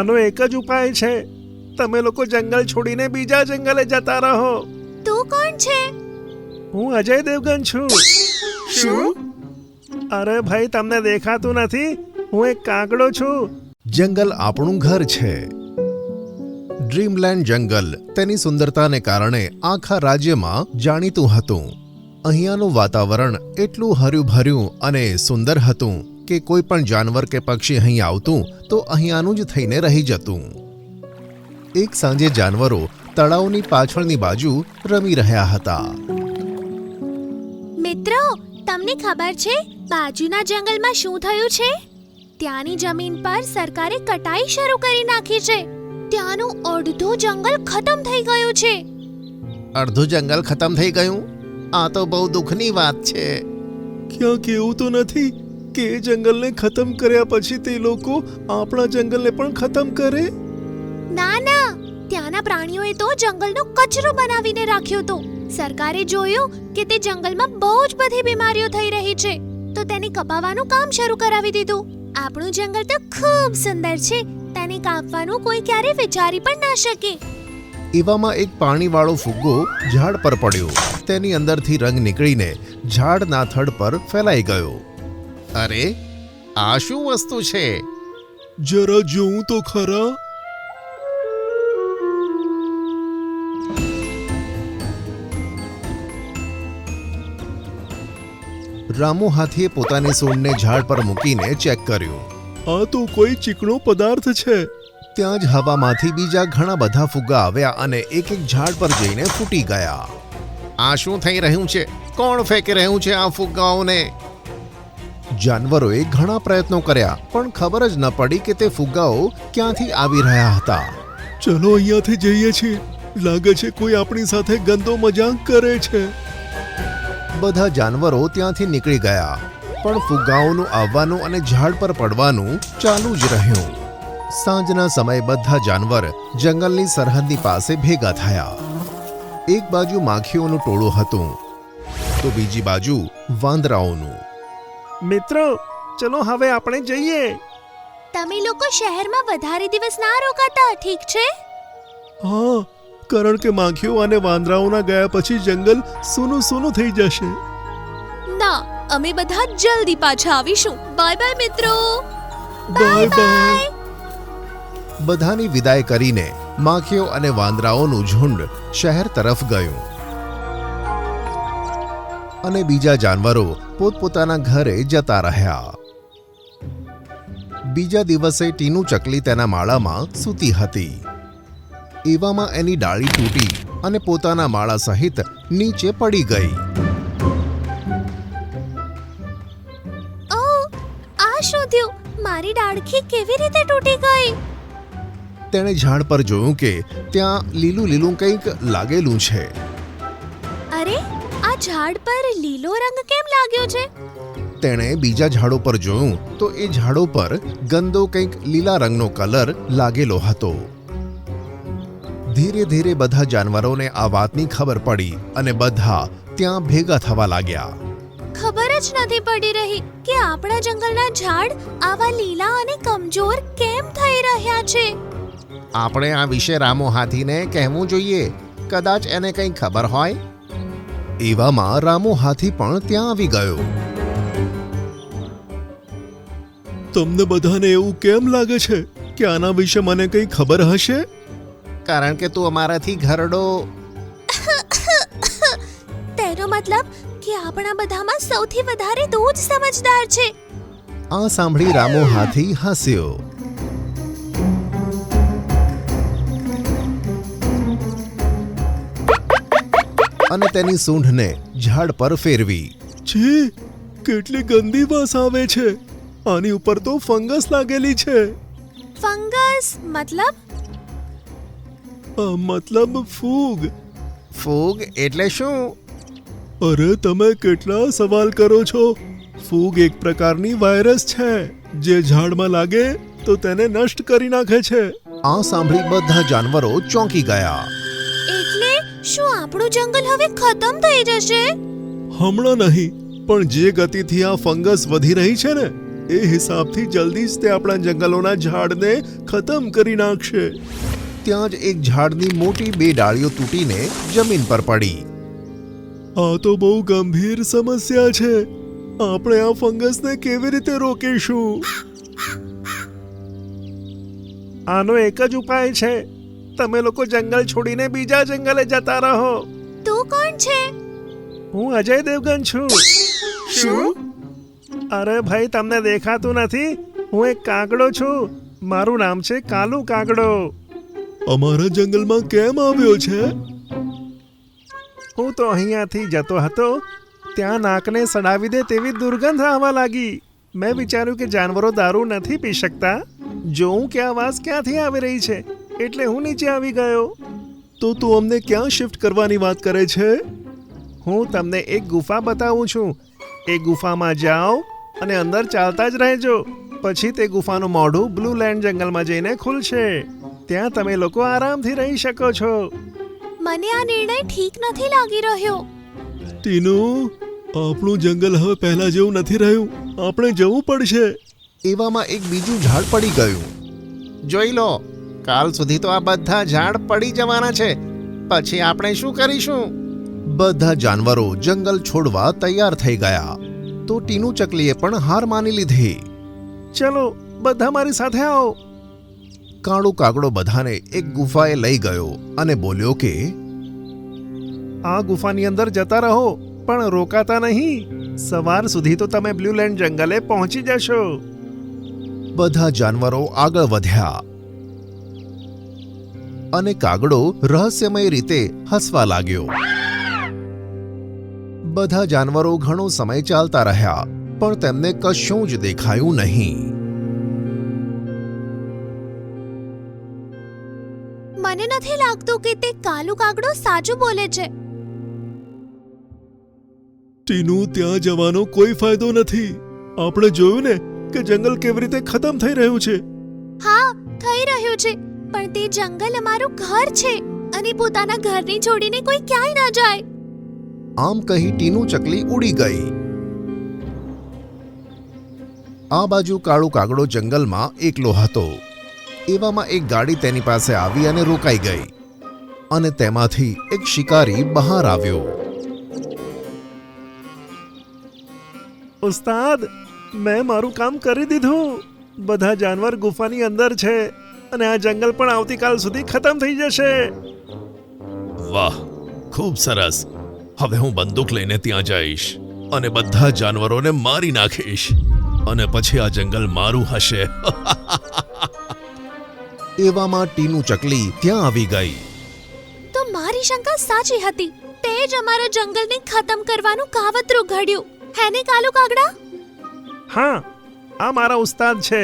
આનો એક જ ઉપાય છે, તમે લોકો જંગલ છોડીને બીજા જંગલે જતા રહો. તું કોણ છે? હું અજય દેવગન છું. શું? અરે ભાઈ, તમને દેખાતું નથી? હું એક કાગડો છું. જંગલ આપણું ઘર છે. ડ્રીમલેન્ડ જંગલ તેની સુંદરતાને કારણે આખા રાજ્યમાં જાણીતું હતું. અહીંયાનું વાતાવરણ એટલું હર્યુંભર્યું અને સુંદર હતું કે કોઈ પણ જાનવર કે પક્ષી અહીં આવતું તો અહીંયાનું જ થઈને રહી જતું. એક સાંજે જાનવરો તળાવની પાછળની બાજુ રમી રહ્યા હતા. મિત્રો, તમને ખબર છે બાજુના જંગલમાં શું થયું છે? ત્યાંની જમીન પર સરકારે કટાઈ શરૂ કરી નાખી છે. ત્યાંનું અડધું જંગલ ખતમ થઈ ગયું છે. અડધું જંગલ ખતમ થઈ ગયું? આ તો બહુ દુઃખની વાત છે. ક્યાંક એવું તો નથી કે એ જંગલને ખતમ કર્યા પછી તે લોકો આપણા જંગલને પણ ખતમ કરે? ના ના, ત્યાંના પ્રાણીઓએ તો જંગલનો કચરો બનાવીને રાખ્યો હતો. સરકારે જોયું કે તે જંગલમાં બહુ જ બધી બીમારીઓ થઈ રહી છે, તો તેને કપાવવાનું કામ શરૂ કરાવી દીધું. આપણું જંગલ તો ખૂબ સુંદર છે, તેને કાપવાનું કોઈ ક્યારે વિચારી પણ ના શકે. એવામાં એક પાણીવાળો ફુગ્ગો ઝાડ પર પડ્યો. તેની અંદરથી રંગ નીકળીને ઝાડના થડ પર ફેલાઈ ગયો. અરે, આ શું વસ્તુ છે? જરા જોઉં તો ખરા. રામુ હાથીએ પોતાની સૂંઢને ઝાડ પર મૂકીને ચેક કર્યું. આ તો કોઈ ચીકણો પદાર્થ છે. ત્યાં જ હવામાંથી બીજા ઘણા બધા ફુગ્ગા આવ્યા અને એક એક ઝાડ પર જઈને ફૂટી ગયા. આ શું થઈ રહ્યું છે? કોણ ફેંકી રહ્યું છે આ ફુગ્ગાઓને? જાનવરોએ ઘણા પ્રયત્નો કર્યા પણ ખબર જ ન પડી કે તે ફુગ્ગાઓ ક્યાંથી આવી રહ્યા હતા. ચલો અહીંયાથી જઈએ છીએ. લાગે છે કોઈ આપણી સાથે ગંદો મજાક કરે છે. બધા જાનવરો ત્યાંથી નીકળી ગયા પણ ફુગ્ગાઓનું આવવાનું અને ઝાડ પર પડવાનું ચાલુ જ રહ્યું. સાંજના સમયે બધા જાનવર જંગલની સરહદની પાસે ભેગા થયા. એક બાજુ માખીઓનું ટોળું હતું તો બીજી બાજુ વાંદરાઓનું. મિત્રો, ચલો હવે આપણે જઈએ. તમે લોકો શહેરમાં વધારે દિવસ ના રોકાતા, ઠીક છે? હા, કારણ કે માખીઓ અને વાંદરાઓના ગયા પછી જંગલ સૂનું સૂનું થઈ જશે. ના, અમે બધા જલ્દી પાછા આવીશું. બાય બાય મિત્રો. Bye bye. બધાની વિદાય કરીને માખીઓ અને વાંદરાઓનું ઝુંડ શહેર તરફ ગયું અને બીજા જાનવરો પોતપોતાના ઘરે જતા રહ્યા. બીજા દિવસે ટીનું ચકલી તેના માળામાં સૂતી હતી. એવામાં એની ડાળી તૂટી અને પોતાના માળા સહિત નીચે પડી ગઈ. ઓહ, આ શું થયું? મારી ડાળખી કેવી રીતે તૂટી ગઈ? તેણે ઝાડ પર જોયું કે ત્યાં લીલું લીલું કંઈક લાગેલું છે. અરે, આ ઝાડ પર લીલો રંગ કેમ લાગ્યો છે? તેણે બીજા ઝાડો પર જોયું તો એ ઝાડો પર ગંદો કંઈક લીલા રંગનો કલર લાગેલો હતો. ધીરે ધીરે બધા જાનવરોને આ વાતની ખબર પડી અને બધા ત્યાં ભેગા થવા લાગ્યા. ખબર જ નથી પડી રહી કે આપણા જંગલના ઝાડ આવા લીલા અને કમજોર કેમ થઈ રહ્યા છે. આપણે આ વિશે રામુ હાથીને કહેવું જોઈએ, કદાચ એને કંઈ ખબર હોય. એવામાં રામુ હાથી પણ ત્યાં આવી ગયો. તમને બધાને એવું કેમ લાગે છે કે આના વિશે મને કંઈ ખબર હશે? કારણ કે તું અમારાથી ઘરડો. તેનો મતલબ કે આપણા બધામાં સૌથી વધારે તું જ સમજદાર છે. આ સાંભળી રામુ હાથી હસ્યો. અને તેની સૂંઢને ઝાડ પર ફેરવી. છી, કેટલી ગંદી વાસ આવે છે. આની ઉપર તો ફંગસ લાગેલી છે. ફંગસ મતલબ? મતલબ ફૂગ. ફૂગ એટલે શું? અરે, તમે કેટલા સવાલ કરો છો. ફૂગ એક પ્રકારની વાયરસ છે જે ઝાડમાં લાગે તો તેને નષ્ટ કરી નાખે છે. આ સાંભળી બધા જાનવરો ચોંકી ગયા. એટલે શું આપણું જંગલ હવે ખતમ થઈ જશે? હમણાં નહીં, પણ જે ગતિથી આ ફંગસ વધી રહી છે ને, એ હિસાબથી જલ્દી જ તે આપણા જંગલોના ઝાડને ખતમ કરી નાખશે. ત્યાં જ એક ઝાડની મોટી 2 ડાળીઓ તૂટીને જમીન પર પડી. આ તો બહુ ગંભીર સમસ્યા છે. આપણે આ ફંગસને કેવી રીતે રોકીશું? આનો એક જ ઉપાય છે. તમે લોકો જંગલ છોડીને બીજા જંગલે જતા રહો. તું કોણ છે? હું અજય દેવગન છું. શું? અરે ભાઈ, તમને દેખાતું નથી? હું એક કાગડો છું. મારું નામ છે કાલુ કાગડો. અમારા જંગલમાં કેમ આવ્યો છે? હું તો અહીંયાથી જતો હતો, ત્યાં નાકને સડાવી દે તેવી દુર્ગંધ આવવા લાગી. મેં વિચાર્યું કે જાનવરો દારૂ નથી પી શકતા, જોઉં કે આ વાસ ક્યાંથી આવી રહી છે, એટલે હું નીચે આવી ગયો. તો તું અમને ક્યાં શિફ્ટ કરવાની વાત કરે છે? હું તમને એક ગુફા બતાવું છું. એ ગુફામાં જાઓ અને અંદર ચાલતા જ રહેજો. પછી તે ગુફાનું મોઢું બ્લુ લેન્ડ જંગલમાં જઈને ખુલશે. ત્યાં તમે લોકો આરામથી રહી શકો છો. મને આ નિર્ણય ઠીક નથી લાગી રહ્યો. ટીનુ, આપણું જંગલ હવે પહેલા જેવું નથી રહ્યું. આપણે જવું પડશે. એવામાં એક બીજું ઝાડ પડી ગયું. જોઈ લો, કાલ સુધી તો આ બધા ઝાડ પડી જવાના છે. પછી આપણે શું કરીશું? બધા જાનવરો જંગલ છોડવા તૈયાર થઈ ગયા. તો ટીનુ ચકલીએ પણ હાર માની લીધી. ચલો, બધા મારી સાથે આવો. કાળુ કાગડો બધાને એક ગુફાએ લઈ ગયો અને બોલ્યો કે આ ગુફાની અંદર જતા રહો, પણ રોકાતા નહીં. સવાર સુધી તો તમે બ્લુ લેન્ડ જંગલે પહોંચી જશો. બધા જાનવરો આગળ વધ્યા અને કાગડો રહસ્યમય રીતે હસવા લાગ્યો. બધા જાનવરો ઘણો સમય ચાલતા રહ્યા, પણ તેમને કશું જ દેખાયું નહીં. મને નથી લાગતું કે તે કાલુ કાગડો સાચું બોલે છે. ટીનુ, ત્યાં જવાનો કોઈ ફાયદો નથી. આપણે જોયું ને કે જંગલ કેવી રીતે ખતમ થઈ રહ્યું છે. હા, થઈ રહ્યું છે, પણ તે જંગલ અમારું ઘર છે અને પોતાના ઘરને છોડીને કોઈ ક્યાંય ના જાય. આમ કહી ટીનુ ચકલી ઉડી ગઈ. આ બાજુ કાળુ કાગડો જંગલમાં એકલો હતો. એવામાં એક ગાડી તેની પાસે આવી અને રોકાઈ ગઈ અને તેમાંથી એક શિકારી બહાર આવ્યો. ઉસ્તાદ, મેં મારું કામ કરી દીધું. બધા જાનવર ગુફાની અંદર છે અને આ જંગલ પણ આવતીકાલ સુધી ખતમ થઈ જશે. વાહ, ખૂબ સરસ. હવે હું બંદૂક લઈને ત્યાં જઈશ અને બધા જાનવરોને મારી નાખીશ અને પછી આ જંગલ મારું હશે. એવામાં ટીનુ ચકલી ત્યાં આવી ગઈ. તો મારી શંકા સાચી હતી. તે જ અમારા જંગલને ખતમ કરવાનું કાવતરું ઘડ્યું. હે ને કાલુ કાગડા? હા, આ મારા ઉસ્તાદ છે.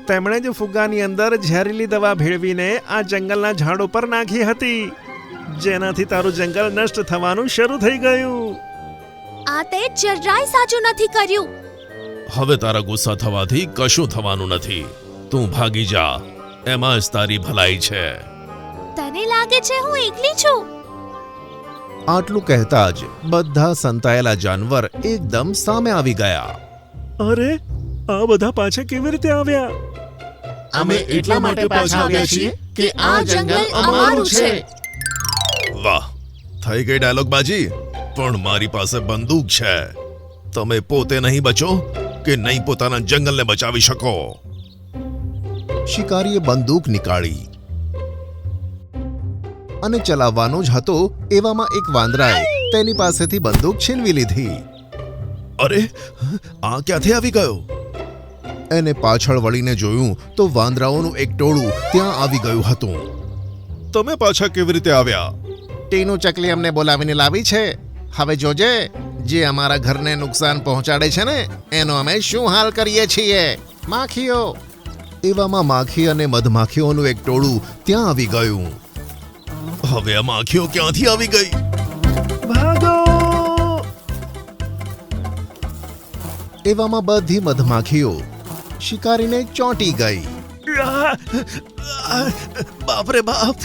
તેમણે જ ફુગ્ગાની અંદર ઝેરીલી દવા ભેળવીને આ જંગલના ઝાડ ઉપર નાખી હતી, જેનાથી તારું જંગલ નષ્ટ થવાનું શરૂ થઈ ગયું. આ તે જરાય સાચું નથી કર્યું. હવે તારા ગુસ્સા થવાથી કશું થવાનું નથી. તું ભાગી જા, એમાં જ તારી ભલાઈ છે. તને લાગે છે હું એકલી છું? આટલું કહેતા જ બધા સંતાયેલા જાનવર એકદમ સામે આવી ગયા. અરે, આ બધા પાછા કેવી રીતે આવ્યા? અમે એટલા માટે પાછા આવ્યા છીએ કે આ જંગલ અમારું છે. વાહ, થઈ ગઈ ડાયલોગબાજી. પણ મારી પાસે બંદૂક છે. તમે પોતે નહીં બચો કે નહીં પોતાના જંગલને બચાવી શકો. શિકારીએ બંદૂક નીકાળી અને ચલાવવાનો જ હતો એવામાં એક વાંદરાએ તેની પાસેથી બંદૂક છીનવી લીધી. અરે, આ ક્યાંથી આવી ગયો? એને પાછળ વળીને જોયું તો વાંદરાઓનું એક ટોળું ત્યાં આવી ગયું હતું. તમે પાછા કેવી રીતે આવ્યા? ટીનુ ચકલી અમને બોલાવીને લાવી છે. હવે જોજે, જે અમારા ઘરને નુકસાન પહોંચાડે છે ને એનો અમે શું હાલ કરીએ છીએ. માખીઓ! એવામાં માખી અને મધમાખીઓનું એક ટોળું ત્યાં આવી ગયું. હવે આ માખીઓ ક્યાંથી આવી ગઈ? ભાગો! એવામાં બધી મધમાખીઓ શિકારીને ચોંટી ગઈ. બાપરે બાપ!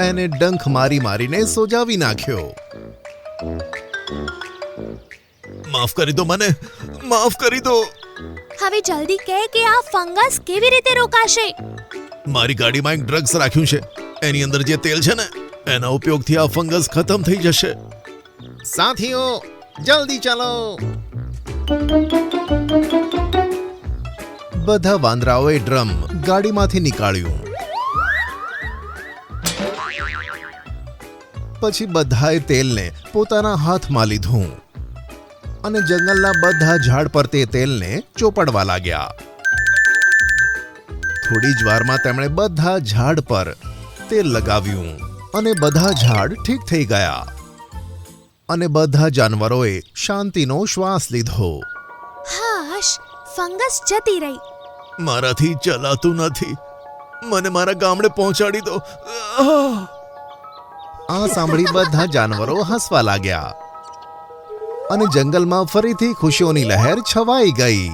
એને ડંખ મારી મારીને સોજાવી નાખ્યો. માફ કરી દો મને, માફ કરી દો. હવે જલ્દી કહે કે આ ફંગસ કેવી રીતે રોકાશે? મારી ગાડીમાં એક ડ્રગ્સ રાખ્યું છે, એની અંદર જે તેલ છે ને એના ઉપયોગથી આ ફંગસ ખતમ થઈ જશે. સાથીઓ જલ્દી ચાલો. બધા વાંદરાઓએ ડ્રમ ગાડીમાંથી નીકાળ્યું. પછી બધાએ તેલને પોતાના હાથમાં લીધું અને જંગલના બધા ઝાડ પર તે તેલને ચોપડવા લાગ્યા. થોડી જ વારમાં તેમણે બધા ઝાડ પર તેલ લગાવ્યું અને બધા ઝાડ ઠીક થઈ ગયા અને બધા જાનવરોએ શાંતિનો શ્વાસ લીધો. હાશ, ફંગસ જતી રહી. મારાથી ચલાતું નથી, મને મારા ગામડે પહોંચાડી દો. આ સાંભળી બધા જાનવરો હસવા લાગ્યા અને જંગલમાં ફરીથી ખુશીઓની લહેર છવાઈ ગઈ.